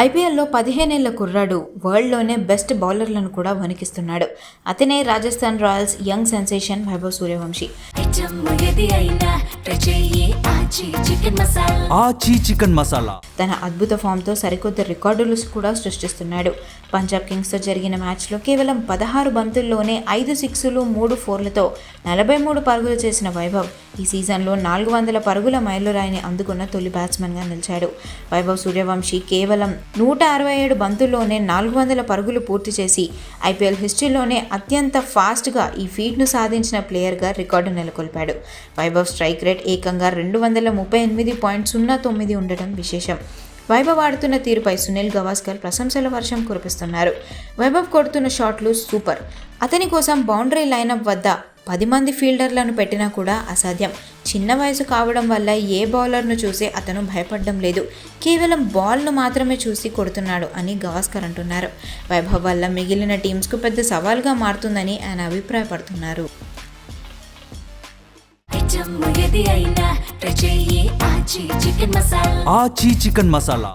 ఐపీఎల్లో 15 ఏళ్ల కుర్రాడు వరల్డ్లోనే బెస్ట్ బౌలర్లను కూడా వణికిస్తున్నాడు. అతనే Rajasthan Royals young sensation Vaibhav Suryavanshi. తన అద్భుత ఫామ్తో సరికొత్త రికార్డులు కూడా సృష్టిస్తున్నాడు. పంజాబ్ కింగ్స్తో జరిగిన మ్యాచ్లో కేవలం 16 బంతుల్లోనే 5 సిక్స్లు 3 ఫోర్లతో 43 పరుగులు చేసిన వైభవ్ ఈ సీజన్లో 400 పరుగుల మైలురాయిని అందుకున్న తొలి బ్యాట్స్మెన్గా నిలిచాడు. వైభవ్ సూర్యవంశీ కేవలం 167 బంతుల్లోనే 400 పరుగులు పూర్తి చేసి ఐపీఎల్ హిస్టరీలోనే అత్యంత ఫాస్ట్గా ఈ ఫీట్ను సాధించిన ప్లేయర్గా రికార్డు నెలకొల్పాడు. వైభవ్ స్ట్రైక్ రేట్ ఏకంగా 238.09 ఉండటం విశేషం. వైభవ్ ఆడుతున్న తీరుపై సునీల్ గవాస్కర్ ప్రశంసల వర్షం కురిపిస్తున్నారు. వైభవ్ కొడుతున్న షాట్లు సూపర్. అతని కోసం బౌండరీ లైనప్ వద్ద 10 మంది ఫీల్డర్లను పెట్టినా కూడా అసాధ్యం. చిన్న వయసు కావడం వల్ల ఏ బౌలర్ను చూసి అతను భయపడడం లేదు, కేవలం బాల్ను మాత్రమే చూసి కొడుతున్నాడు అని గవాస్కర్ అంటున్నారు. వైభవ్ వల్ల మిగిలిన టీమ్స్కు పెద్ద సవాల్గా మారుతుందని ఆయన అభిప్రాయపడుతున్నారు. ఆచి చికెన్ మసాలా